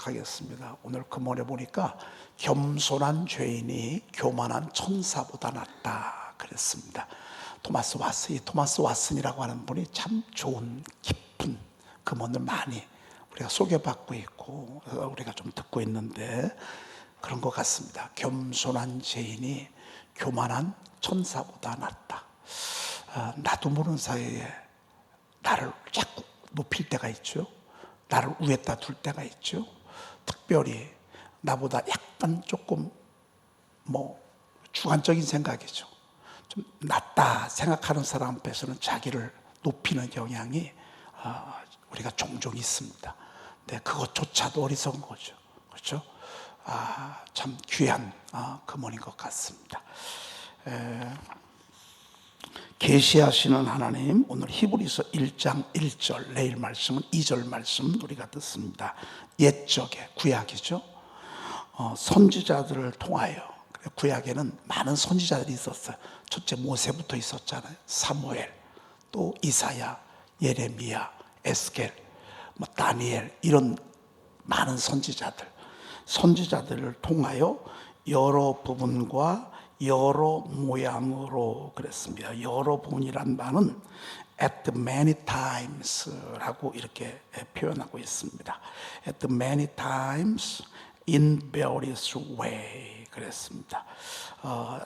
하겠습니다. 오늘 금원에 보니까 겸손한 죄인이 교만한 천사보다 낫다 그랬습니다. 토마스 왓슨, 이 토마스 왓슨이라고 하는 분이 참 좋은 깊은 금원을 많이 우리가 소개받고 있고 우리가 좀 듣고 있는데 그런 것 같습니다. 겸손한 죄인이 교만한 천사보다 낫다. 나도 모르는 사이에 나를 자꾸 높일 때가 있죠. 나를 위에다 둘 때가 있죠. 특별히 나보다 약간 조금 주관적인 생각이죠. 좀 낫다 생각하는 사람 앞에서는 자기를 높이는 경향이 우리가 종종 있습니다. 근데 그것조차도 어리석은 거죠. 그렇죠? 참 귀한 금원인 것 같습니다. 계시하시는 하나님, 오늘 히브리서 1장 1절, 내일 말씀은 2절 말씀 우리가 듣습니다. 옛적에, 구약이죠. 선지자들을 통하여, 구약에는 많은 선지자들이 있었어요. 첫째 모세부터 있었잖아요. 사무엘, 또 이사야, 예레미야, 에스겔, 다니엘, 이런 많은 선지자들을 통하여 여러 부분과 여러 모양으로 그랬습니다. 여러 부분이란 말은 at many times라고 이렇게 표현하고 있습니다. at many times in various way 그랬습니다.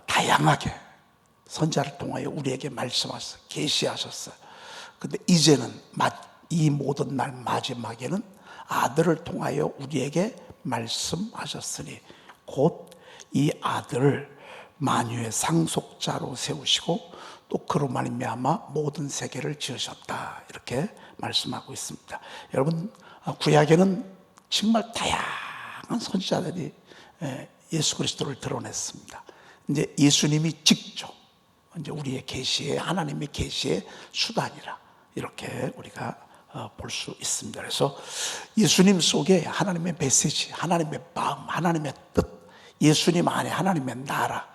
다양하게 선지자를 통하여 우리에게 말씀하셨어요. 계시하셨어요. 근데 이제는 이 모든 날 마지막에는 아들을 통하여 우리에게 말씀하셨으니 곧 이 아들을 만유의 상속자로 세우시고 또 그로 말미암아 모든 세계를 지으셨다 이렇게 말씀하고 있습니다. 여러분, 구약에는 정말 다양한 선지자들이 예수 그리스도를 드러냈습니다. 이제 예수님이 직접 이제 우리의 계시의 하나님의 계시의 수단이라 이렇게 우리가 볼 수 있습니다. 그래서 예수님 속에 하나님의 메시지, 하나님의 마음, 하나님의 뜻, 예수님 안에 하나님의 나라,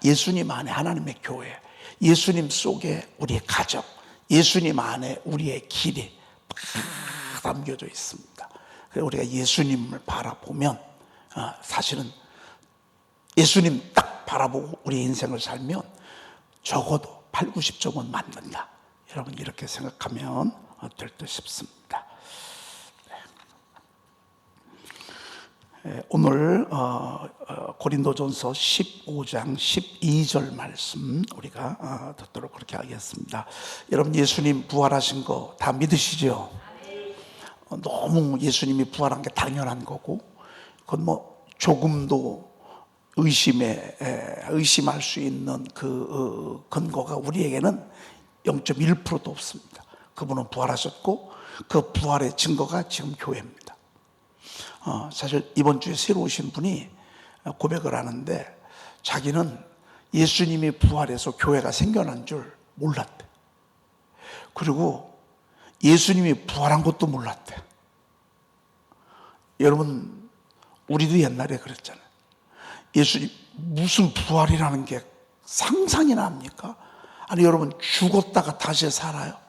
예수님 안에 하나님의 교회, 예수님 속에 우리의 가정, 예수님 안에 우리의 길이 다 담겨져 있습니다. 그래서 우리가 예수님을 바라보면 사실은 예수님 딱 바라보고 우리 인생을 살면 적어도 8, 90점은 맞는다. 여러분 이렇게 생각하면 될 듯 싶습니다. 오늘 고린도전서 15장 12절 말씀 우리가 듣도록 그렇게 하겠습니다. 여러분 예수님 부활하신 거 다 믿으시죠? 너무 예수님이 부활한 게 당연한 거고 그건 조금도 의심할 수 있는 그 근거가 우리에게는 0.1%도 없습니다. 그분은 부활하셨고 그 부활의 증거가 지금 교회입니다. 사실 이번 주에 새로 오신 분이 고백을 하는데 자기는 예수님이 부활해서 교회가 생겨난 줄 몰랐대. 그리고 예수님이 부활한 것도 몰랐대. 여러분 우리도 옛날에 그랬잖아요. 예수님 무슨 부활이라는 게 상상이나 합니까? 아니 여러분 죽었다가 다시 살아요?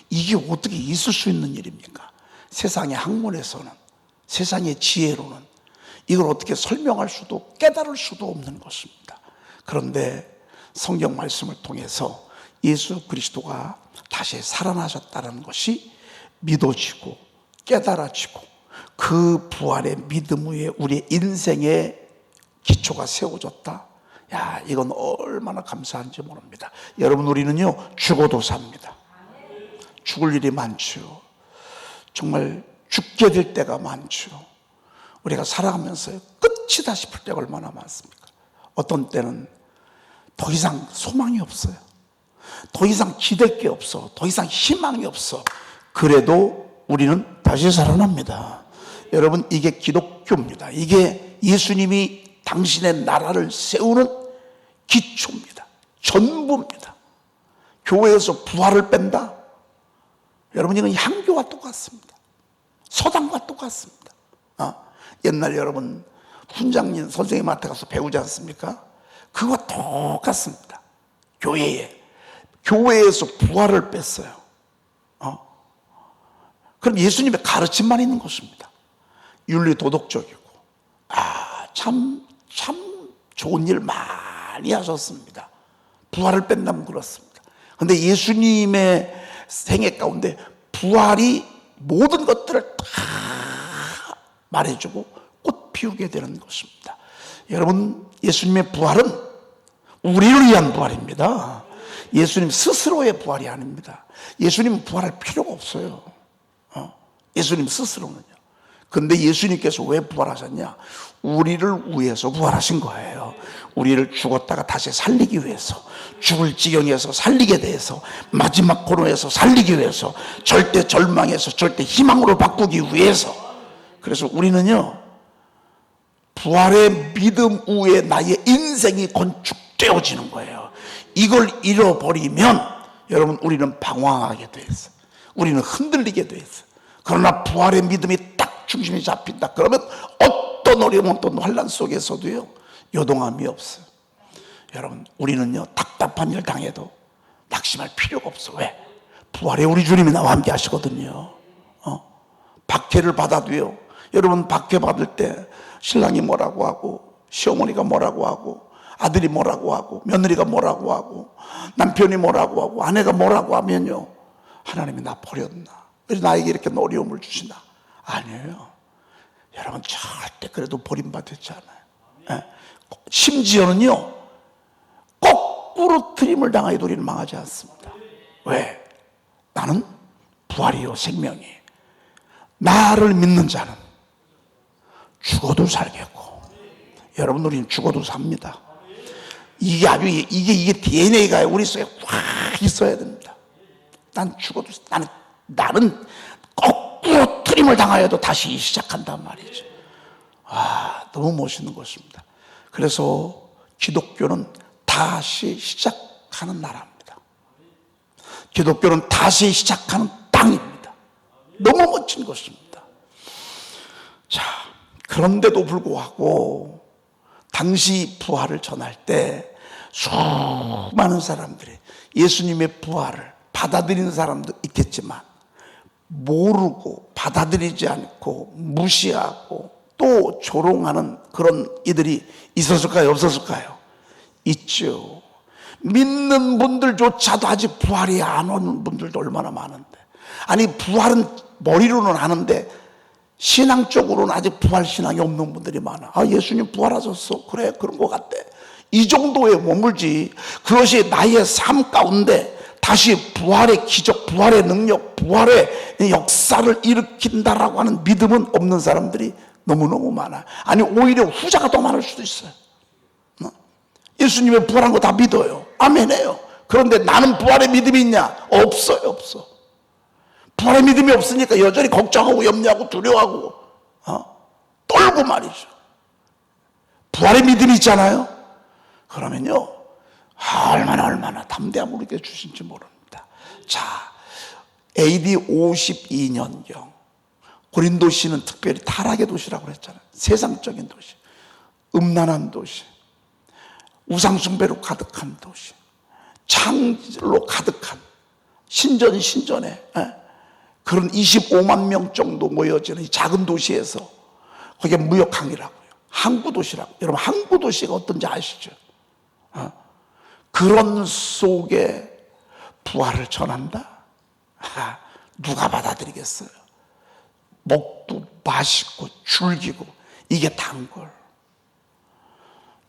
이게 어떻게 있을 수 있는 일입니까? 세상의 학문에서는, 세상의 지혜로는 이걸 어떻게 설명할 수도 깨달을 수도 없는 것입니다. 그런데 성경 말씀을 통해서 예수 그리스도가 다시 살아나셨다는 것이 믿어지고 깨달아지고 그 부활의 믿음 위에 우리의 인생의 기초가 세워졌다. 야, 이건 얼마나 감사한지 모릅니다. 여러분 우리는요 죽어도 삽니다. 죽을 일이 많죠. 정말 죽게 될 때가 많죠. 우리가 살아가면서 끝이다 싶을 때가 얼마나 많습니까? 어떤 때는 더 이상 소망이 없어요. 더 이상 기댈 게 없어. 더 이상 희망이 없어. 그래도 우리는 다시 살아납니다. 여러분 이게 기독교입니다. 이게 예수님이 당신의 나라를 세우는 기초입니다. 전부입니다. 교회에서 부활을 뺀다? 여러분 이건 향교와 똑같습니다. 서당과 똑같습니다. 옛날 여러분 훈장님 선생님한테 가서 배우지 않습니까? 그거 똑같습니다. 교회에서 부활을 뺐어요. 그럼 예수님의 가르침만 있는 것입니다. 윤리 도덕적이고, 참 좋은 일 많이 하셨습니다. 부활을 뺀다면 그렇습니다. 그런데 예수님의 생애 가운데 부활이 모든 것들을 다 말해주고 꽃 피우게 되는 것입니다. 여러분, 예수님의 부활은 우리를 위한 부활입니다. 예수님 스스로의 부활이 아닙니다. 예수님은 부활할 필요가 없어요. 예수님 스스로는요. 근데 예수님께서 왜 부활하셨냐? 우리를 위해서 부활하신 거예요. 우리를 죽었다가 다시 살리기 위해서, 죽을 지경에서 살리게 돼서, 마지막 고난에서 살리기 위해서, 절대 절망에서 절대 희망으로 바꾸기 위해서. 그래서 우리는요, 부활의 믿음 위에 나의 인생이 건축되어지는 거예요. 이걸 잃어버리면 여러분, 우리는 방황하게 돼 있어요. 우리는 흔들리게 돼 있어요. 그러나 부활의 믿음이 딱 중심이 잡힌다 그러면 어떤 어려움, 어떤 환난 속에서도요 요동함이 없어요. 여러분, 우리는요 답답한 일 당해도 낙심할 필요가 없어. 왜? 부활의 우리 주님이 나와 함께 하시거든요. 박해를 받아도요, 여러분 박해 받을 때 신랑이 뭐라고 하고, 시어머니가 뭐라고 하고, 아들이 뭐라고 하고, 며느리가 뭐라고 하고, 남편이 뭐라고 하고, 아내가 뭐라고 하면요, 하나님이 나 버렸나? 왜 나에게 이렇게 어려움을 주시나? 아니에요. 여러분, 절대 그래도 버림받았지 않아요. 심지어는요, 거꾸로 트림을 당하여도 우리는 망하지 않습니다. 왜? 나는 부활이요 생명이. 나를 믿는 자는 죽어도 살겠고, 여러분, 우리는 죽어도 삽니다. 이게 아주 이게 DNA가 우리 속에 확 있어야 됩니다. 난 죽어도, 나는 거꾸로 트림을 당하여도 다시 시작한단 말이죠. 너무 멋있는 것입니다. 그래서 기독교는 다시 시작하는 나라입니다. 기독교는 다시 시작하는 땅입니다. 너무 멋진 것입니다. 자, 그런데도 불구하고 당시 부활을 전할 때 수많은 사람들이 예수님의 부활을 받아들이는 사람도 있겠지만 모르고 받아들이지 않고 무시하고 또 조롱하는 그런 이들이 있었을까요? 없었을까요? 있죠. 믿는 분들조차도 아직 부활이 안 오는 분들도 얼마나 많은데, 아니 부활은 머리로는 아는데 신앙적으로는 아직 부활 신앙이 없는 분들이 많아. 예수님 부활하셨어. 그래, 그런 것 같대. 이 정도에 머물지, 그것이 나의 삶 가운데 다시 부활의 기적, 부활의 능력, 부활의 역사를 일으킨다라고 하는 믿음은 없는 사람들이 너무너무 많아. 아니 오히려 후자가 더 많을 수도 있어요. 예수님의 부활한 거 다 믿어요. 아멘해요. 그런데 나는 부활의 믿음이 있냐? 없어요. 없어. 부활의 믿음이 없으니까 여전히 걱정하고 염려하고 두려워하고 떨고 말이죠. 부활의 믿음이 있잖아요. 그러면요, 얼마나 담대함을 우리에게 주신지 모릅니다. 자, AD 52년경 고린도시는 특별히 타락의 도시라고 그랬잖아요. 세상적인 도시, 음란한 도시, 우상숭배로 가득한 도시, 창질로 가득한 신전에 그런 25만 명 정도 모여지는 이 작은 도시에서, 거기에 무역항이라고요, 항구도시라고. 여러분, 항구도시가 어떤지 아시죠? 그런 속에 부활을 전한다? 누가 받아들이겠어요? 먹고 마시고 즐기고, 이게 단걸.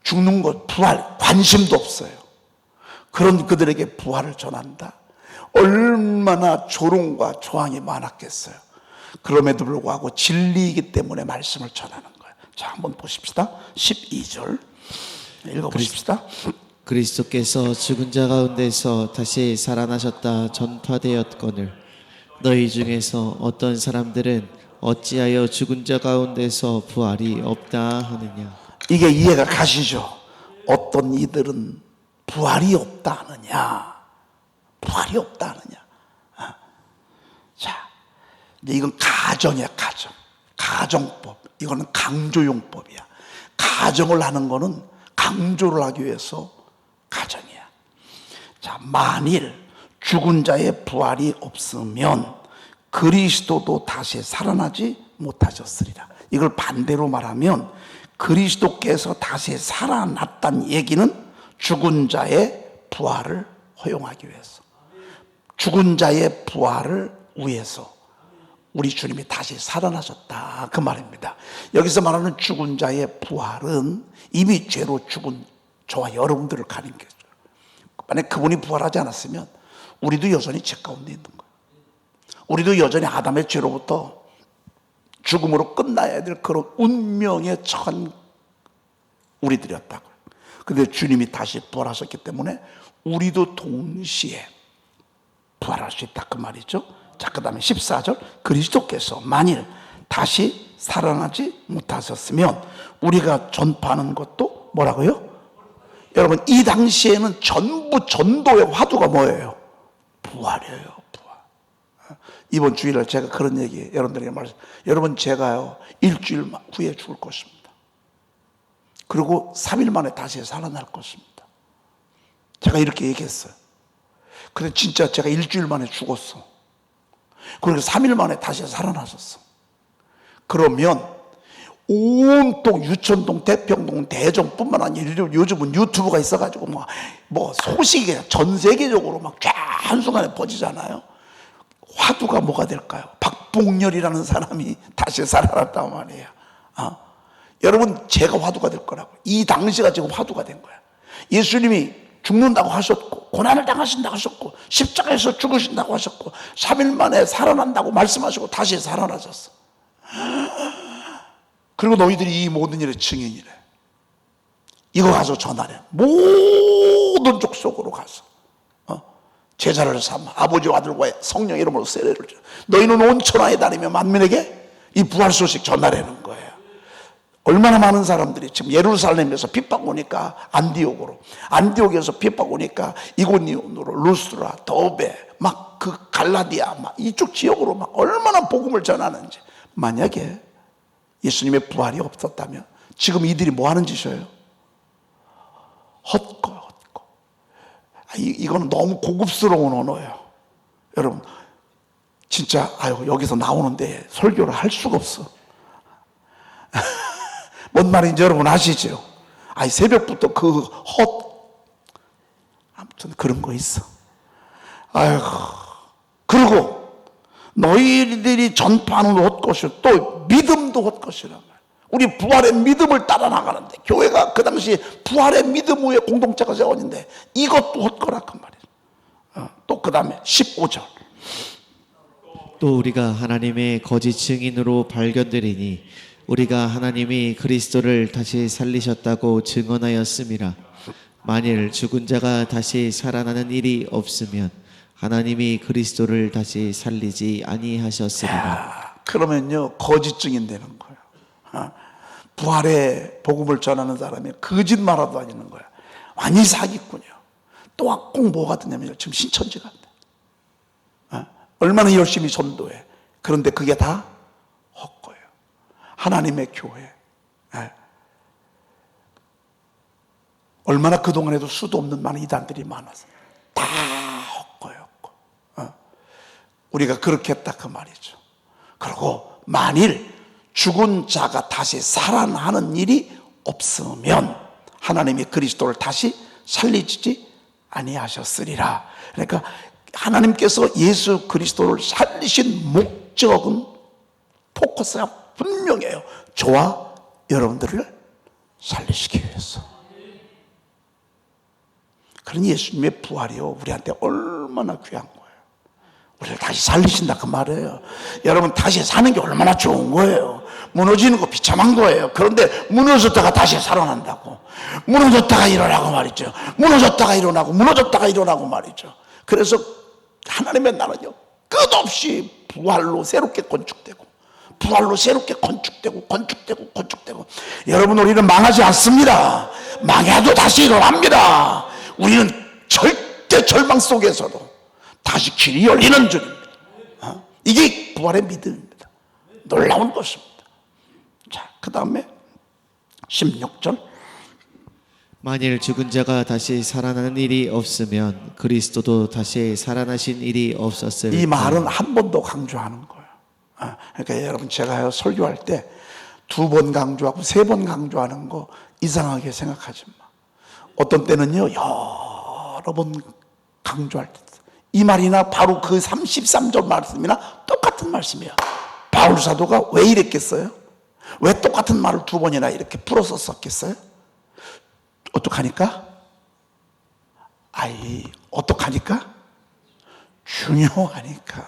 죽는 것, 부활 관심도 없어요. 그런 그들에게 부활을 전한다? 얼마나 조롱과 조항이 많았겠어요. 그럼에도 불구하고 진리이기 때문에 말씀을 전하는 거예요. 자, 한번 보십시다. 12절 읽어보십시다. 그리스도께서 죽은 자 가운데서 다시 살아나셨다 전파되었거늘 너희 중에서 어떤 사람들은 어찌하여 죽은 자 가운데서 부활이 없다 하느냐. 이게 이해가 가시죠? 어떤 이들은 부활이 없다 하느냐, 부활이 없다 하느냐. 자, 이건 가정이야. 가정법. 이거는 강조용법이야. 가정을 하는 거는 강조를 하기 위해서 가정이야. 자, 만일 죽은 자의 부활이 없으면 그리스도도 다시 살아나지 못하셨으리라. 이걸 반대로 말하면 그리스도께서 다시 살아났다는 얘기는 죽은 자의 부활을 허용하기 위해서, 죽은 자의 부활을 위해서 우리 주님이 다시 살아나셨다, 그 말입니다. 여기서 말하는 죽은 자의 부활은 이미 죄로 죽은 저와 여러분들을 가린 거죠. 만약 그분이 부활하지 않았으면 우리도 여전히 죄 가운데 있는 거예요. 우리도 여전히 아담의 죄로부터 죽음으로 끝나야 될 그런 운명에 처한 우리들이었다고요. 그런데 주님이 다시 부활하셨기 때문에 우리도 동시에 부활할 수 있다, 그 말이죠. 자, 그 다음에 14절, 그리스도께서 만일 다시 살아나지 못하셨으면 우리가 전파하는 것도 뭐라고요? 여러분, 이 당시에는 전부 전도의 화두가 뭐예요? 부활이에요, 부활. 이번 주일날 제가 그런 얘기 여러분들에게 말했어요. 여러분, 제가요 일주일 후에 죽을 것입니다. 그리고 3일 만에 다시 살아날 것입니다. 제가 이렇게 얘기했어요. 근데 진짜 제가 일주일 만에 죽었어. 그리고 3일 만에 다시 살아나셨어. 그러면 온통 유천동, 대평동, 대전뿐만 아니라 요즘은 유튜브가 있어가지고 뭐 소식이 전 세계적으로 막 쫙 한순간에 퍼지잖아요. 화두가 뭐가 될까요? 박봉렬이라는 사람이 다시 살아났단 말이에요. 여러분, 제가 화두가 될 거라고. 이 당시가 지금 화두가 된 거야. 예수님이 죽는다고 하셨고, 고난을 당하신다고 하셨고, 십자가에서 죽으신다고 하셨고, 3일 만에 살아난다고 말씀하시고 다시 살아나셨어. 그리고 너희들이 이 모든 일의 증인이래. 이거 가서 전하래. 모든 족속으로 가서 제자를 삼아 아버지와 아들과 성령 이름으로 세례를 줘. 너희는 온 천하에 다니며 만민에게 이 부활 소식 전하라는 거예요. 얼마나 많은 사람들이 지금 예루살렘에서 핍박 오니까 안디옥에서 핍박 오니까 이고니온으로 루스드라, 더베, 막 그 갈라디아, 막 이쪽 지역으로 막 얼마나 복음을 전하는지. 만약에 예수님의 부활이 없었다면 지금 이들이 뭐 하는 짓이에요? 헛거. 이거는 너무 고급스러운 언어예요. 여러분, 진짜 여기서 나오는데 설교를 할 수가 없어. 뭔 말인지 여러분 아시죠? 새벽부터 아무튼 그런 거 있어. 그리고 너희들이 전파하는 헛것이 또 믿음도 헛것이란 말이야. 우리 부활의 믿음을 따라 나가는데, 교회가 그 당시 부활의 믿음 위에 공동체가 세워졌는데 이것도 헛거라, 그 말이야. 또 그 다음에 15절. 또 우리가 하나님의 거짓 증인으로 발견되리니 우리가 하나님이 그리스도를 다시 살리셨다고 증언하였음이라. 만일 죽은 자가 다시 살아나는 일이 없으면 하나님이 그리스도를 다시 살리지 아니하셨으리라. 그러면요, 거짓 증인 되는 거예요. 부활의 복음을 전하는 사람이 거짓말하고 다니는 거야. 완전히 사기꾼이요. 또 꼭 뭐가 되냐면 지금 신천지 같아. 얼마나 열심히 전도해. 그런데 그게 다 헛거예요. 하나님의 교회. 얼마나 그동안에도 수도 없는 많은 이단들이 많아서 다 헛거예요. 우리가 그렇게 했다, 그 말이죠. 그리고 만일 죽은 자가 다시 살아나는 일이 없으면 하나님이 그리스도를 다시 살리지 아니하셨으리라. 그러니까 하나님께서 예수 그리스도를 살리신 목적은, 포커스가 분명해요. 저와 여러분들을 살리시기 위해서. 그러니 예수님의 부활이요, 우리한테 얼마나 귀한 거예요. 우리를 다시 살리신다, 그 말이에요. 여러분, 다시 사는 게 얼마나 좋은 거예요. 무너지는 거 비참한 거예요. 그런데 무너졌다가 다시 살아난다고. 무너졌다가 일어나고 말이죠. 무너졌다가 일어나고, 무너졌다가 일어나고 말이죠. 그래서 하나님의 나라는요, 끝없이 부활로 새롭게 건축되고, 부활로 새롭게 건축되고. 여러분, 우리는 망하지 않습니다. 망해도 다시 일어납니다. 우리는 절대 절망 속에서도 다시 길이 열리는 줄입니다. 이게 부활의 믿음입니다. 놀라운 것입니다. 자, 그 다음에 16절. 만일 죽은 자가 다시 살아나는 일이 없으면 그리스도도 다시 살아나신 일이 없었을 이 말은 한 번 더 강조하는 거예요. 그러니까 여러분, 제가 설교할 때 2번 강조하고 3번 강조하는 거 이상하게 생각하지 마. 어떤 때는요 여러 번 강조할 때 이 말이나 바로 그 33절 말씀이나 똑같은 말씀이에요. 바울 사도가 왜 이랬겠어요? 왜 똑같은 말을 2번이나 이렇게 풀어서 썼겠어요? 어떡하니까? 어떡하니까? 중요하니까.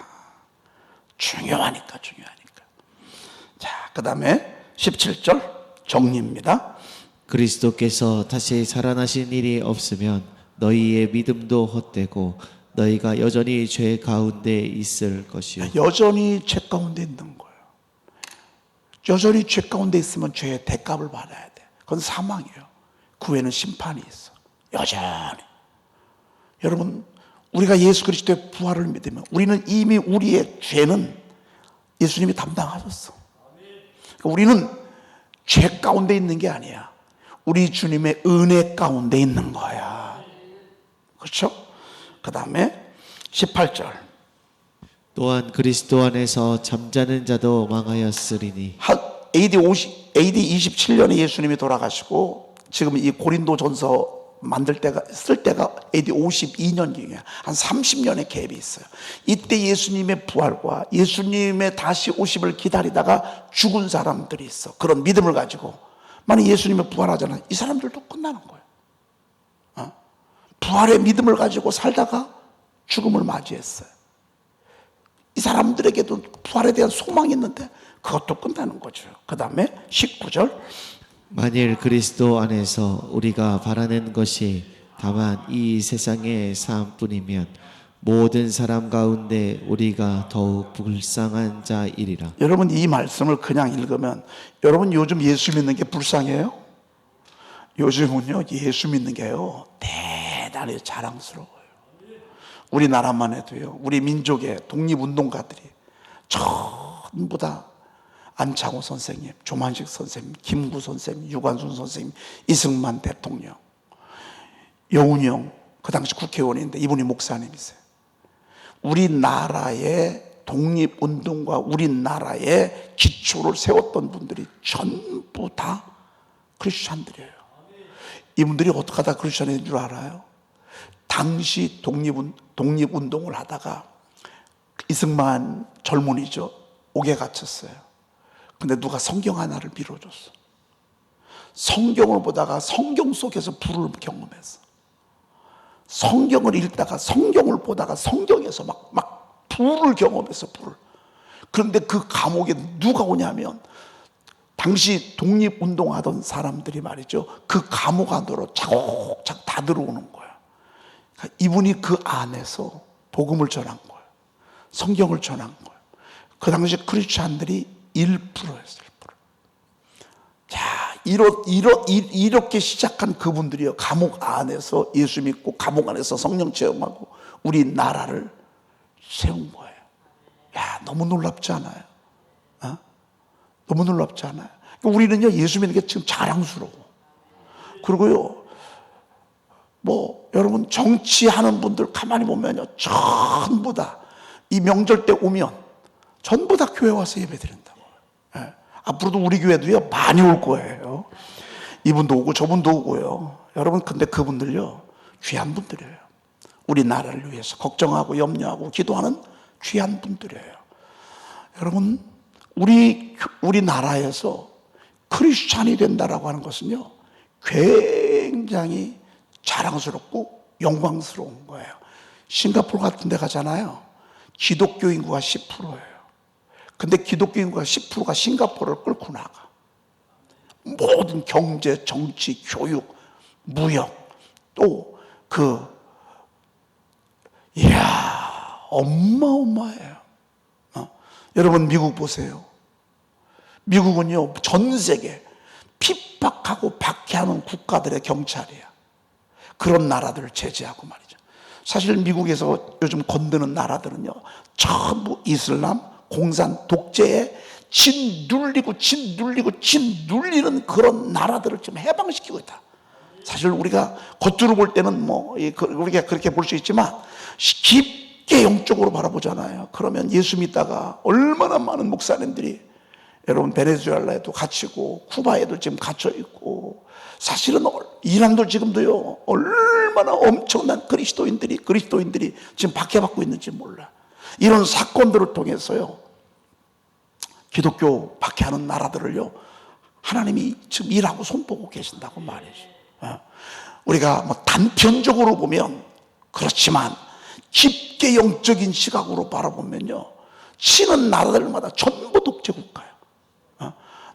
자, 그 다음에 17절 정리입니다. 그리스도께서 다시 살아나신 일이 없으면 너희의 믿음도 헛되고 너희가 여전히 죄 가운데 있을 것이요. 여전히 죄 가운데 있는 거예요. 여전히 죄 가운데 있으면 죄의 대값을 받아야 돼. 그건 사망이에요. 그 후에는 심판이 있어. 여전히. 여러분, 우리가 예수 그리스도의 부활을 믿으면 우리는 이미 우리의 죄는 예수님이 담당하셨어. 그러니까 우리는 죄 가운데 있는 게 아니야. 우리 주님의 은혜 가운데 있는 거야. 그렇죠? 그 다음에 18절. 또한 그리스도 안에서 잠자는 자도 망하였으리니. AD 27년에 예수님이 돌아가시고 지금 이 고린도전서 쓸 때가 AD 52년경이야. 한 30년의 갭이 있어요. 이때 예수님의 부활과 예수님의 다시 오심을 기다리다가 죽은 사람들이 있어. 그런 믿음을 가지고 만약 예수님이 부활하잖아. 이 사람들도 끝나는 거예요. 부활의 믿음을 가지고 살다가 죽음을 맞이했어요. 이 사람들에게도 부활에 대한 소망이 있는데 그것도 끝나는 거죠. 그 다음에 19절. 만일 그리스도 안에서 우리가 바라는 것이 다만 이 세상의 삶뿐이면 모든 사람 가운데 우리가 더욱 불쌍한 자이리라. 여러분 이 말씀을 그냥 읽으면 여러분 요즘 예수 믿는 게 불쌍해요? 요즘은요 예수 믿는 게요 대단히 자랑스러워요. 우리나라만 해도요 우리 민족의 독립운동가들이 전부 다 안창호 선생님, 조만식 선생님, 김구 선생님, 유관순 선생님, 이승만 대통령, 여운형 그 당시 국회의원인데 이분이 목사님이세요. 우리나라의 독립운동과 우리나라의 기초를 세웠던 분들이 전부 다 크리스찬들이에요. 이분들이 어떻게 하다 크리스찬인 줄 알아요? 당시 독립운동을 하다가 이승만 젊은이죠. 옥에 갇혔어요. 근데 누가 성경 하나를 빌어줬어. 성경을 보다가 성경 속에서 불을 경험했어. 성경을 읽다가 성경을 보다가 성경에서 막 불을 경험했어. 불을. 그런데 그 감옥에 누가 오냐면 당시 독립운동하던 사람들이 말이죠. 그 감옥 안으로 차곡차곡 다 들어오는 거야. 그러니까 이분이 그 안에서 복음을 전한 거예요. 성경을 전한 거예요. 그 당시 크리스찬들이 1%였어요. 1%. 자, 이렇게 시작한 그분들이요. 감옥 안에서 예수 믿고 감옥 안에서 성령 체험하고 우리나라를 세운 거예요. 야, 너무 놀랍지 않아요? 어? 너무 놀랍지 않아요? 우리는요, 예수 믿는 게 지금 자랑스러워. 그리고요, 여러분, 정치하는 분들 가만히 보면요, 전부 다 이 명절 때 오면 전부 다 교회 와서 예배 드린다고. 예. 앞으로도 우리 교회도요, 많이 올 거예요. 이분도 오고 저분도 오고요. 여러분, 근데 그분들요, 귀한 분들이에요. 우리나라를 위해서 걱정하고 염려하고 기도하는 귀한 분들이에요. 여러분, 우리나라에서 크리스찬이 된다라고 하는 것은요, 굉장히 자랑스럽고 영광스러운 거예요. 싱가포르 같은 데 가잖아요. 기독교 인구가 10%예요. 근데 기독교 인구가 10%가 싱가포르를 끌고 나가. 모든 경제, 정치, 교육, 무역, 또 어마어마해요. 여러분 미국 보세요. 미국은요 전 세계 핍박하고 박해하는 국가들의 경찰이야. 그런 나라들을 제재하고 말이죠. 사실 미국에서 요즘 건드는 나라들은요 전부 이슬람, 공산, 독재에 짓눌리는 그런 나라들을 지금 해방시키고 있다. 사실 우리가 겉으로 볼 때는 우리가 그렇게 볼 수 있지만 깊게 영적으로 바라보잖아요. 그러면 예수 믿다가 얼마나 많은 목사님들이 여러분 베네수엘라에도 갇히고 쿠바에도 지금 갇혀 있고, 사실은 이란도 지금도요 얼마나 엄청난 그리스도인들이 지금 박해받고 있는지 몰라. 이런 사건들을 통해서요 기독교 박해하는 나라들을요 하나님이 지금 일하고 손보고 계신다고 말이죠. 우리가 뭐 단편적으로 보면 그렇지만 깊게 영적인 시각으로 바라보면요 치는 나라들마다 전부 독재국가예요.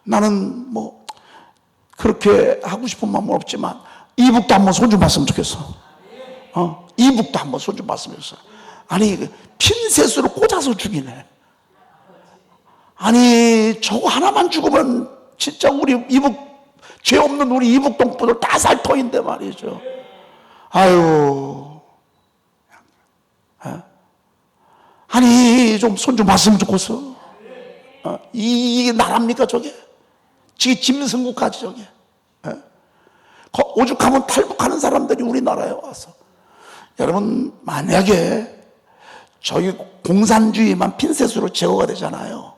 나는 뭐 그렇게 하고 싶은 마음은 없지만 이북도 한번 손 좀 봤으면 좋겠어. 이북도 한번 손 좀 봤으면 좋겠어. 아니 핀셋으로 꽂아서 죽이네. 아니 저거 하나만 죽으면 진짜 우리 이북, 죄 없는 우리 이북 동포들 다 살터인데 말이죠. 아유, 아니 좀 손 좀 봤으면 좋겠어. 이게 나랍니까 저게? 지금 짐승국가지 저게. 오죽하면 탈북하는 사람들이 우리나라에 와서. 여러분 만약에 저희 공산주의만 핀셋으로 제거가 되잖아요,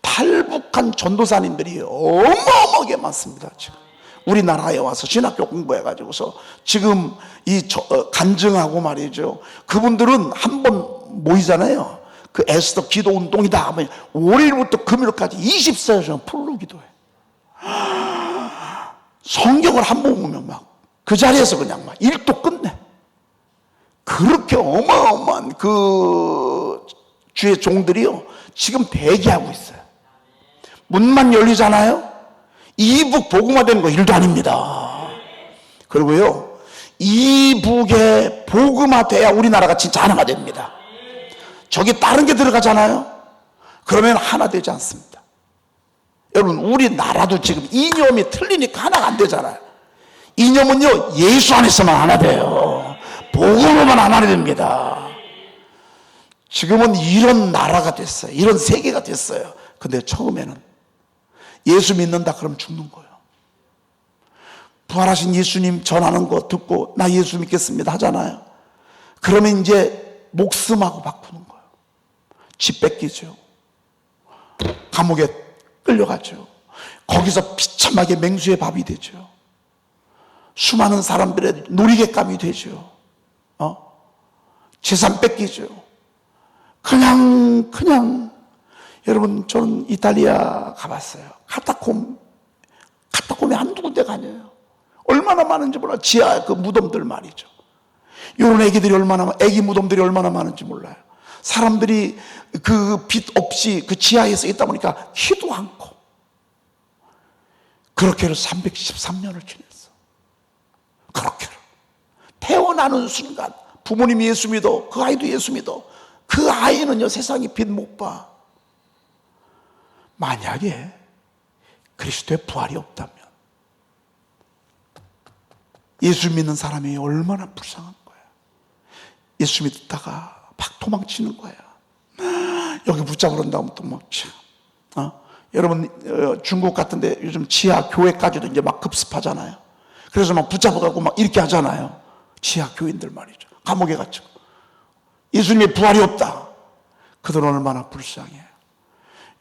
탈북한 전도사님들이 어마어마하게 많습니다. 지금 우리나라에 와서 신학교 공부해가지고서 지금 간증하고 말이죠. 그분들은 한 번 모이잖아요. 그 에스더 기도 운동이다 하면 월요일부터 금요일까지 24시간 풀로 기도해. 성경을 한 번 보면 막 그 자리에서 그냥 막 일도 끝내. 그렇게 어마어마한 그 주의 종들이요 지금 대기하고 있어요. 문만 열리잖아요, 이북 복음화되는 거 일도 아닙니다. 그리고요 이북에 복음화돼야 우리나라가 진짜 하나가 됩니다. 저기 다른 게 들어가잖아요, 그러면 하나 되지 않습니다. 여러분 우리나라도 지금 이념이 틀리니까 하나가 안 되잖아요. 이념은요 예수 안에서만 하나 돼요. 복음으로만 하나 됩니다. 지금은 이런 나라가 됐어요. 이런 세계가 됐어요. 근데 처음에는 예수 믿는다 그러면 죽는 거예요. 부활하신 예수님 전하는 거 듣고 나 예수 믿겠습니다 하잖아요. 그러면 이제 목숨하고 바꾸는 거예요. 집 뺏기죠. 감옥에 끌려가죠. 거기서 비참하게 맹수의 밥이 되죠. 수많은 사람들의 놀이객감이 되죠. 재산 뺏기죠. 그냥 여러분 저는 이탈리아 가봤어요. 카타콤에 한두 군데가 아니에요. 얼마나 많은지 몰라요. 지하 그 무덤들 말이죠. 이런 애기 무덤들이 얼마나 많은지 몰라요. 사람들이 그 빛 없이 그 지하에서 있다 보니까 키도 않고 그렇게를 313년을 지냈어. 그렇게를 태어나는 순간 부모님이 예수 믿어, 그 아이도 예수 믿어. 그 아이는요 세상에 빛 못 봐. 만약에 그리스도의 부활이 없다면 예수 믿는 사람이 얼마나 불쌍한 거야. 예수 믿다가 막 도망치는 거야. 여기 붙잡으러 온다면 또 막 여러분 중국 같은데 요즘 지하 교회까지도 이제 막 급습하잖아요. 그래서 막 붙잡아가고 막 이렇게 하잖아요. 지하 교인들 말이죠. 감옥에 갇혀. 예수님의 부활이 없다. 그들은 얼마나 불쌍해요.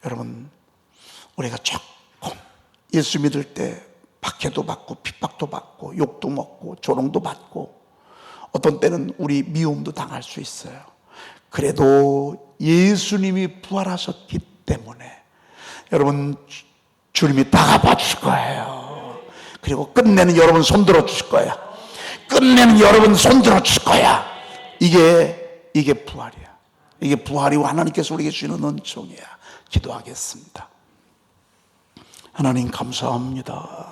여러분 우리가 조금 예수 믿을 때 박해도 받고 핍박도 받고 욕도 먹고 조롱도 받고 어떤 때는 우리 미움도 당할 수 있어요. 그래도 예수님이 부활하셨기 때문에 여러분 주님이 다 갚아 주실 거예요. 그리고 끝내는 여러분 손들어 주실 거야. 끝내는 여러분 손들어 주실 거야. 이게 부활이야. 이게 부활이고 하나님께서 우리에게 주시는 은총이야. 기도하겠습니다. 하나님 감사합니다.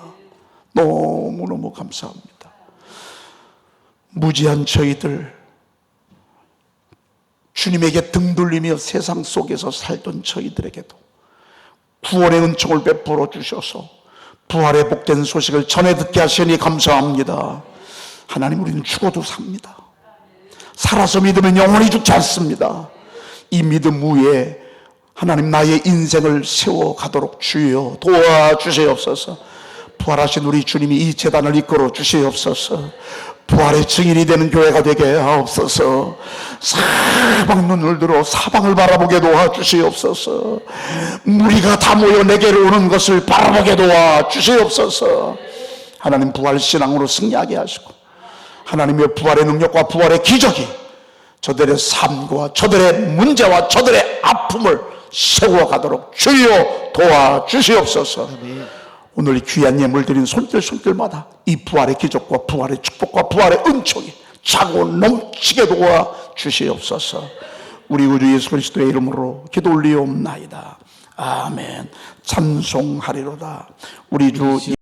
너무너무 감사합니다. 무지한 저희들, 주님에게 등 돌리며 세상 속에서 살던 저희들에게도 구원의 은총을 베풀어 주셔서 부활의 복된 소식을 전해 듣게 하시니 감사합니다. 하나님 우리는 죽어도 삽니다. 살아서 믿으면 영원히 죽지 않습니다. 이 믿음 위에 하나님 나의 인생을 세워가도록 주여 도와주시옵소서. 부활하신 우리 주님이 이 재단을 이끌어 주시옵소서. 부활의 증인이 되는 교회가 되게 하옵소서. 사방 눈을 들어 사방을 바라보게 도와주시옵소서. 무리가 다 모여 내게로 오는 것을 바라보게 도와주시옵소서. 하나님 부활신앙으로 승리하게 하시고 하나님의 부활의 능력과 부활의 기적이 저들의 삶과 저들의 문제와 저들의 아픔을 세워가도록 주여 도와주시옵소서. 오늘 이 귀한 예물 드린 손길마다 이 부활의 기적과 부활의 축복과 부활의 은총이 차고 넘치게 도와주시옵소서. 우리 구주 예수 그리스도의 이름으로 기도 올리옵나이다. 아멘. 찬송하리로다. 우리 주